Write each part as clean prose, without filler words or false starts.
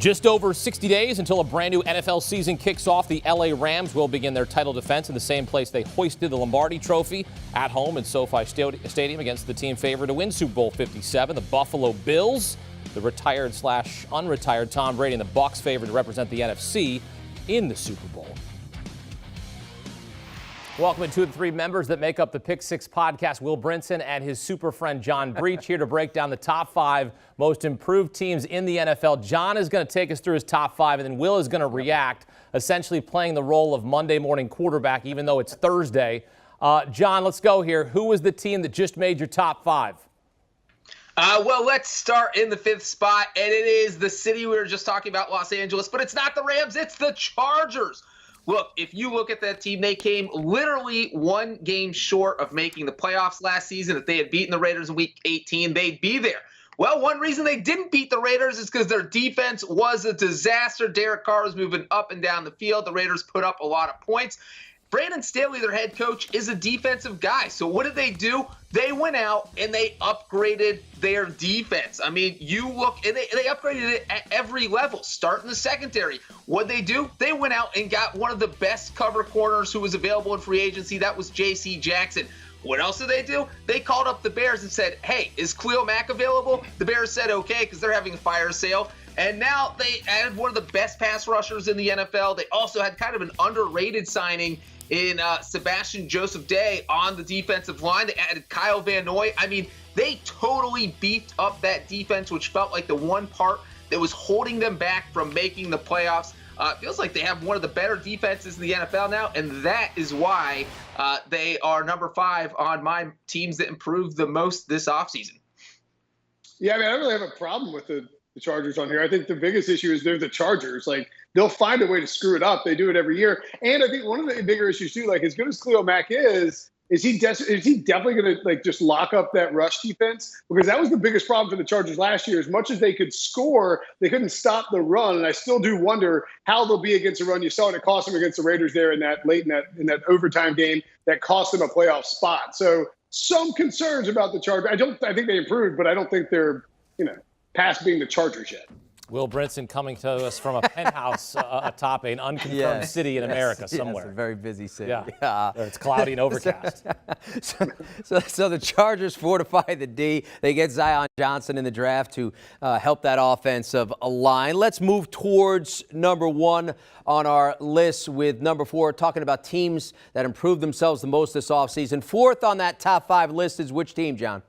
Just over 60 days until a brand new NFL season kicks off, the LA Rams will begin their title defense in the same place they hoisted the Lombardi Trophy, at home in SoFi Stadium against the team favored to win Super Bowl 57, the Buffalo Bills. The retired/unretired Tom Brady and the Bucs favored to represent the NFC in the Super Bowl. Welcome to the three members that make up the Pick Six podcast. Will Brinson and his super friend John Breech here to break down the top 5 most improved teams in the NFL. John is going to take us through his top 5, and then Will is going to react, essentially playing the role of Monday morning quarterback, even though it's Thursday. John, let's go here. Who was the team that just made your top 5? Well, let's start in the 5th spot, and it is the city we were just talking about, Los Angeles, but it's not the Rams, it's the Chargers. Look, if you look at that team, they came literally one game short of making the playoffs last season. If they had beaten the Raiders in Week 18, they'd be there. Well, one reason they didn't beat the Raiders is because their defense was a disaster. Derek Carr was moving up and down the field. The Raiders put up a lot of points. Brandon Staley, their head coach, is a defensive guy. So what did they do? They went out and they upgraded their defense. I mean, you look, and they upgraded it at every level. Start in the secondary. What'd they do? They went out and got one of the best cover corners who was available in free agency. That was J.C. Jackson. What else did they do? They called up the Bears and said, hey, is Khalil Mack available? The Bears said okay because they're having a fire sale. And now they added one of the best pass rushers in the NFL. They also had kind of an underrated signing in Sebastian Joseph Day on the defensive line. They added Kyle Van Noy. I mean, they totally beefed up that defense, which felt like the one part that was holding them back from making the playoffs. It feels like they have one of the better defenses in the NFL now, and that is why they are number 5 on my teams that improved the most this offseason. Yeah, I mean, I don't really have a problem with the Chargers on here. I think the biggest issue is they're the Chargers. Like, they'll find a way to screw it up. They do it every year. And I think one of the bigger issues too, like as good as Khalil Mack is he definitely going to like just lock up that rush defense? Because that was the biggest problem for the Chargers last year. As much as they could score, they couldn't stop the run. And I still do wonder how they'll be against the run. You saw it cost them against the Raiders there in that overtime game that cost them a playoff spot. So some concerns about the Chargers. I think they improved, but I don't think they're, past being the Chargers yet. Will Brinson coming to us from a penthouse atop an unconfirmed city in America somewhere. Yes, a very busy city. Yeah. It's cloudy and overcast. So the Chargers fortify the D. They get Zion Johnson in the draft to help that offensive line. Let's move towards number 1 on our list with number 4, talking about teams that improved themselves the most this offseason. 4th on that top 5 list is which team, John?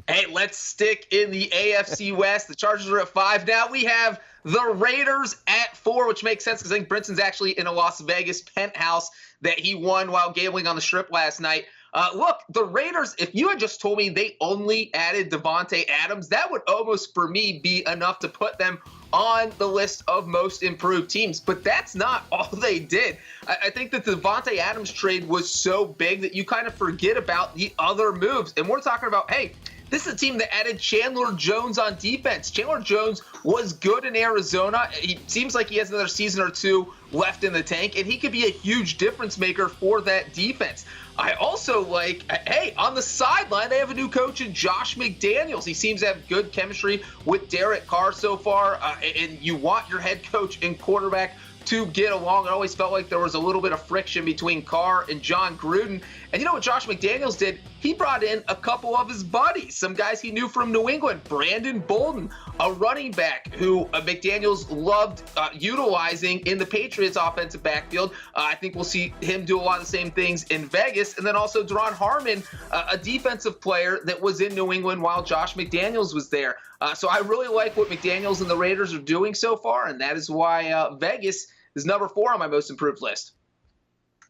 Hey, let's stick in the AFC West. The Chargers are at 5. Now we have the Raiders at 4, which makes sense because I think Brinson's actually in a Las Vegas penthouse that he won while gambling on the Strip last night. Look, the Raiders, if you had just told me they only added Devontae Adams, that would almost, for me, be enough to put them on the list of most improved teams. But that's not all they did. I think that the Devontae Adams trade was so big that you kind of forget about the other moves. And we're talking about, hey, this is a team that added Chandler Jones on defense. Chandler Jones was good in Arizona. He seems like he has another season or 2 left in the tank, and he could be a huge difference maker for that defense. I also like, hey, on the sideline, they have a new coach in Josh McDaniels. He seems to have good chemistry with Derek Carr so far, and you want your head coach and quarterback to get along. It always felt like there was a little bit of friction between Carr and John Gruden. And you know what Josh McDaniels did? He brought in a couple of his buddies, some guys he knew from New England. Brandon Bolden, a running back who McDaniels loved utilizing in the Patriots offensive backfield. I think we'll see him do a lot of the same things in Vegas. And then also Deron Harmon, a defensive player that was in New England while Josh McDaniels was there. So I really like what McDaniels and the Raiders are doing so far, and that is why Vegas is number 4 on my most improved list.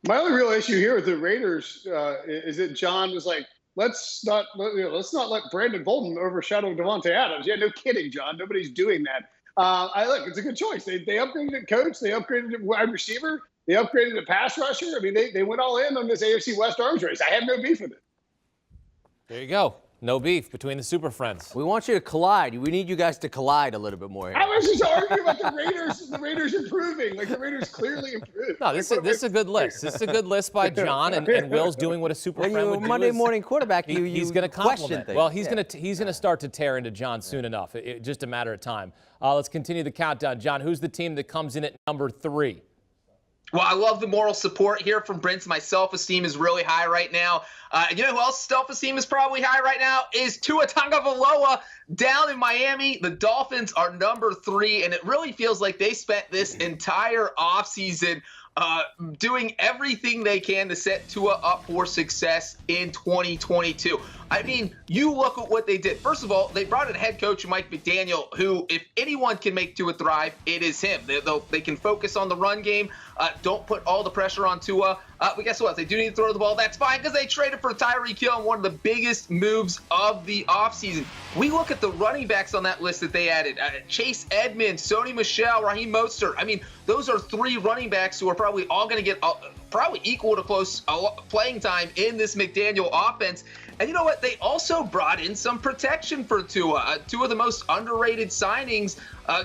My only real issue here with the Raiders is that John was like, let's not let Brandon Bolden overshadow Devontae Adams. Yeah, no kidding, John. Nobody's doing that. It's a good choice. They upgraded the coach. They upgraded the wide receiver. They upgraded the pass rusher. I mean, they went all in on this AFC West arms race. I have no beef with it. There you go. No beef between the Super Friends. We want you to collide. We need you guys to collide a little bit more here. I was just arguing about the Raiders. The Raiders improving. Like, the Raiders clearly improved. No, this is a good list. This is a good list by John, and Will's doing what a Super When Friend you're would a do. Monday morning quarterback, He's going to question compliment. things. Well, he's going to start to tear into John soon enough. It's just a matter of time. Let's continue the countdown. John, who's the team that comes in at number 3? Well, I love the moral support here from Brinson. My self-esteem is really high right now. You know who else self-esteem is probably high right now? Is Tua Tagovailoa down in Miami. The Dolphins are number 3, and it really feels like they spent this entire offseason doing everything they can to set Tua up for success in 2022. I mean, you look at what they did. First of all, they brought in head coach Mike McDaniel, who, if anyone can make Tua thrive, it is him. They can focus on the run game. Don't put all the pressure on Tua. But guess what? If they do need to throw the ball, that's fine, because they traded for Tyreek Hill in one of the biggest moves of the offseason. We look at the running backs on that list that they added. Chase Edmonds, Sony Michel, Raheem Mostert. I mean, those are 3 running backs who are probably all going to get probably equal to close playing time in this McDaniel offense. And you know what? They also brought in some protection for Tua. 2 of the most underrated signings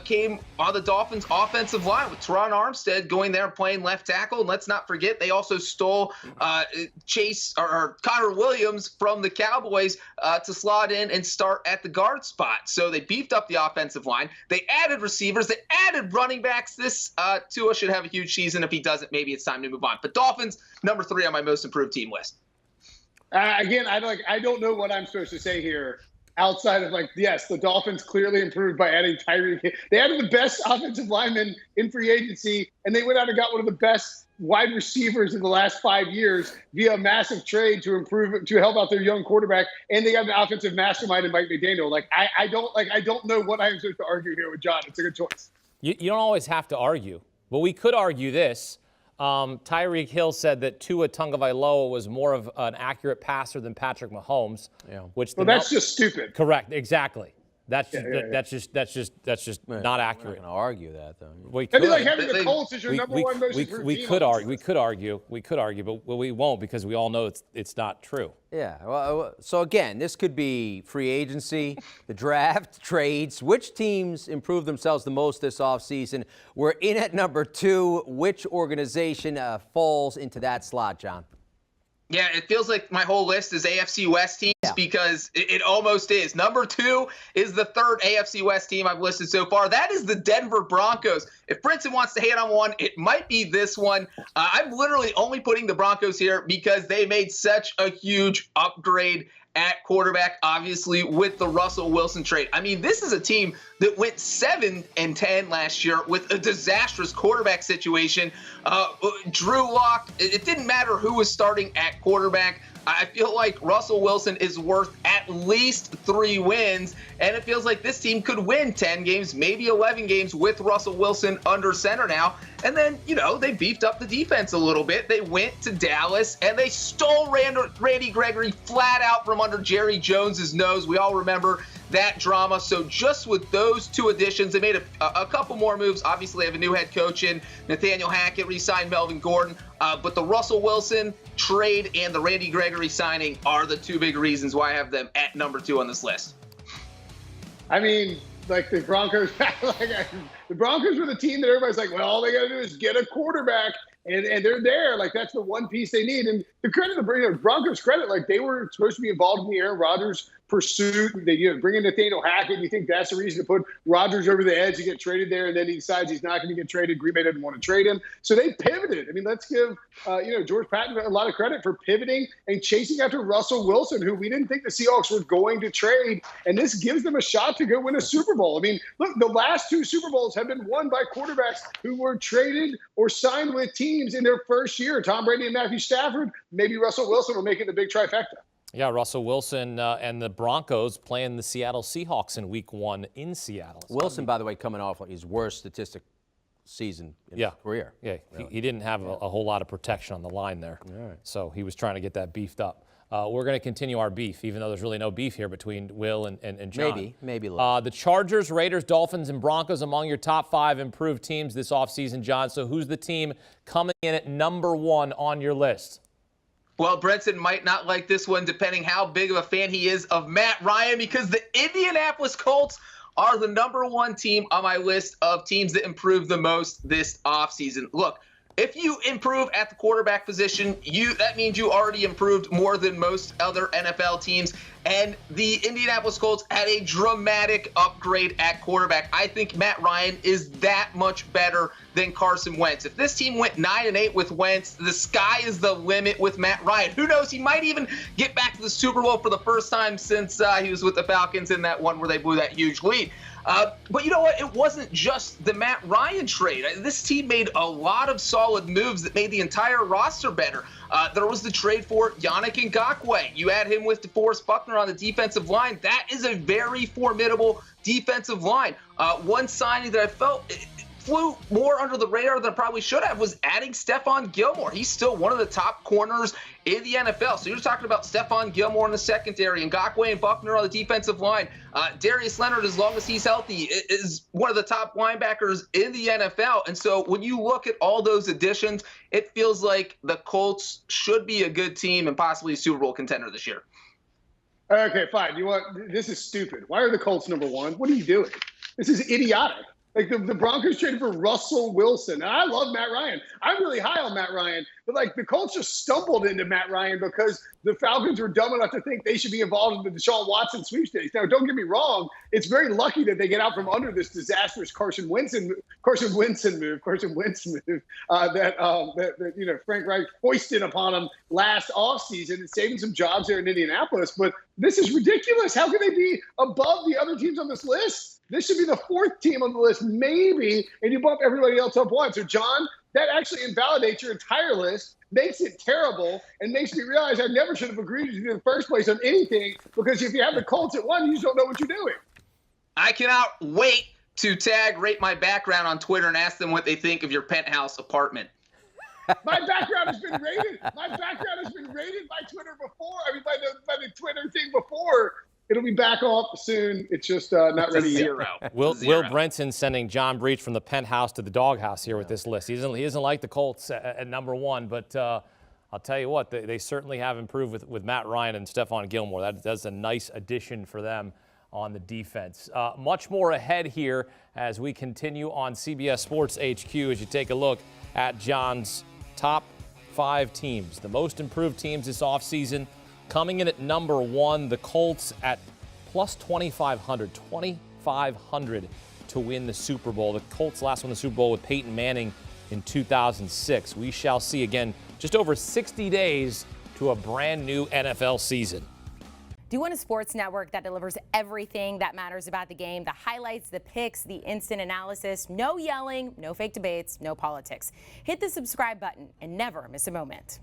came on the Dolphins' offensive line, with Teron Armstead going there playing left tackle. And let's not forget, they also stole Connor Williams from the Cowboys to slot in and start at the guard spot. So they beefed up the offensive line. They added receivers. They added running backs. This Tua should have a huge season. If he doesn't, maybe it's time to move on. But Dolphins, number 3 on my most improved team list. Again, I don't know what I'm supposed to say here outside of, like, yes, the Dolphins clearly improved by adding Tyreek Hill. They added the best offensive lineman in free agency, and they went out and got one of the best wide receivers in the last 5 years via a massive trade to help out their young quarterback, and they got an offensive mastermind in Mike McDaniel. Like, I don't know what I'm supposed to argue here with John. It's a good choice. You don't always have to argue, but we could argue this. Tyreek Hill said that Tua Tagovailoa was more of an accurate passer than Patrick Mahomes. Yeah. That's just stupid. Correct. Exactly. That's just not I'm accurate. not going to argue that, though. We That'd be could. like having the Colts as your number one most improved we team could on argue. We could argue, but we won't, because we all know it's not true. Yeah. Well, so again, this could be free agency, the draft, trades. Which teams improved themselves the most this offseason? We're in at number 2. Which organization falls into that slot, John? Yeah, it feels like my whole list is AFC West teams, because it almost is. Number 2 is the 3rd AFC West team I've listed so far. That is the Denver Broncos. If Brinson wants to hate on one, it might be this one. I'm literally only putting the Broncos here because they made such a huge upgrade at quarterback, obviously, with the Russell Wilson trade. I mean, this is a team that went 7-10 last year with a disastrous quarterback situation. Drew Lock, it didn't matter who was starting at quarterback. I feel like Russell Wilson is worth at least 3 wins, and it feels like this team could win 10 games, maybe 11 games with Russell Wilson under center now. And then, they beefed up the defense a little bit. They went to Dallas, and they stole Randy Gregory flat out from under Jerry Jones's nose. We all remember that drama. So just with those 2 additions, they made a couple more moves. Obviously, they have a new head coach in Nathaniel Hackett, re-signed Melvin Gordon. But the Russell Wilson trade and the Randy Gregory signing are the 2 big reasons why I have them at number 2 on this list. I mean, like, the Broncos, the Broncos were the team that everybody's like, well, all they got to do is get a quarterback, and they're there. Like, that's the one piece they need. And the credit of the Broncos credit, like, they were supposed to be involved in the Aaron Rodgers pursuit. They bring in Nathaniel Hackett. You think that's the reason to put Rodgers over the edge to get traded there, and then he decides he's not going to get traded. Green Bay doesn't want to trade him, so they pivoted. I mean, let's give George Patton a lot of credit for pivoting and chasing after Russell Wilson, who we didn't think the Seahawks were going to trade, and this gives them a shot to go win a Super Bowl. I mean, look, the last 2 Super Bowls have been won by quarterbacks who were traded or signed with teams in their first year. Tom Brady and Matthew Stafford. Maybe Russell Wilson will make it the big trifecta. Yeah, Russell Wilson and the Broncos playing the Seattle Seahawks in Week 1 in Seattle. Wilson, by the way, coming off his worst statistic season in his career. Yeah, he didn't have a whole lot of protection on the line there. Right. So he was trying to get that beefed up. We're going to continue our beef, even though there's really no beef here between Will and John. Maybe less. The Chargers, Raiders, Dolphins, and Broncos among your top 5 improved teams this offseason, John. So who's the team coming in at number 1 on your list? Well, Brinson might not like this one, depending how big of a fan he is of Matt Ryan, because the Indianapolis Colts are the #1 team on my list of teams that improved the most this offseason. Look, if you improve at the quarterback position, that means you already improved more than most other NFL teams. And the Indianapolis Colts had a dramatic upgrade at quarterback. I think Matt Ryan is that much better than Carson Wentz. If this team went 9-8 with Wentz, the sky is the limit with Matt Ryan. Who knows? He might even get back to the Super Bowl for the first time since he was with the Falcons in that one where they blew that huge lead. But you know what? It wasn't just the Matt Ryan trade. This team made a lot of solid moves that made the entire roster better. There was the trade for Yannick Ngakoue. You add him with DeForest Buckner on the defensive line. That is a very formidable defensive line. One signing that I felt flew more under the radar than probably should have was adding Stephon Gilmore. He's still one of the top corners in the NFL. So you're talking about Stephon Gilmore in the secondary, and Ngakoue and Buckner on the defensive line. Darius Leonard, as long as he's healthy, is one of the top linebackers in the NFL. And so when you look at all those additions, it feels like the Colts should be a good team and possibly a Super Bowl contender this year. Okay, fine. This is stupid. Why are the Colts #1? What are you doing? This is idiotic. Like the Broncos traded for Russell Wilson. And I love Matt Ryan. I'm really high on Matt Ryan. But like the Colts just stumbled into Matt Ryan because the Falcons were dumb enough to think they should be involved in the Deshaun Watson sweepstakes. Now, don't get me wrong. It's very lucky that they get out from under this disastrous Carson Wentz move that Frank Reich foisted upon them last offseason and saving some jobs there in Indianapolis. But this is ridiculous. How can they be above the other teams on this list? This should be the 4th team on the list, maybe, and you bump everybody else up one. So, John, that actually invalidates your entire list, makes it terrible, and makes me realize I never should have agreed to do in the first place on anything, because if you have the Colts at 1, you just don't know what you're doing. I cannot wait to tag Rate My Background on Twitter and ask them what they think of your penthouse apartment. My background has been rated. My background has been rated by Twitter before. By the Twitter thing before. It'll be back off soon. It's just not ready yet. Will Brinson sending John Breech from the penthouse to the doghouse here with this list. He doesn't like the Colts at #1, but I'll tell you what, they certainly have improved with Matt Ryan and Stephon Gilmore. That's a nice addition for them on the defense. Much more ahead here as we continue on CBS Sports HQ as you take a look at John's top 5 teams, the most improved teams this offseason. Coming in at #1, the Colts at plus 2,500 to win the Super Bowl. The Colts last won the Super Bowl with Peyton Manning in 2006. We shall see again just over 60 days to a brand new NFL season. Do you want a sports network that delivers everything that matters about the game? The highlights, the picks, the instant analysis, no yelling, no fake debates, no politics. Hit the subscribe button and never miss a moment.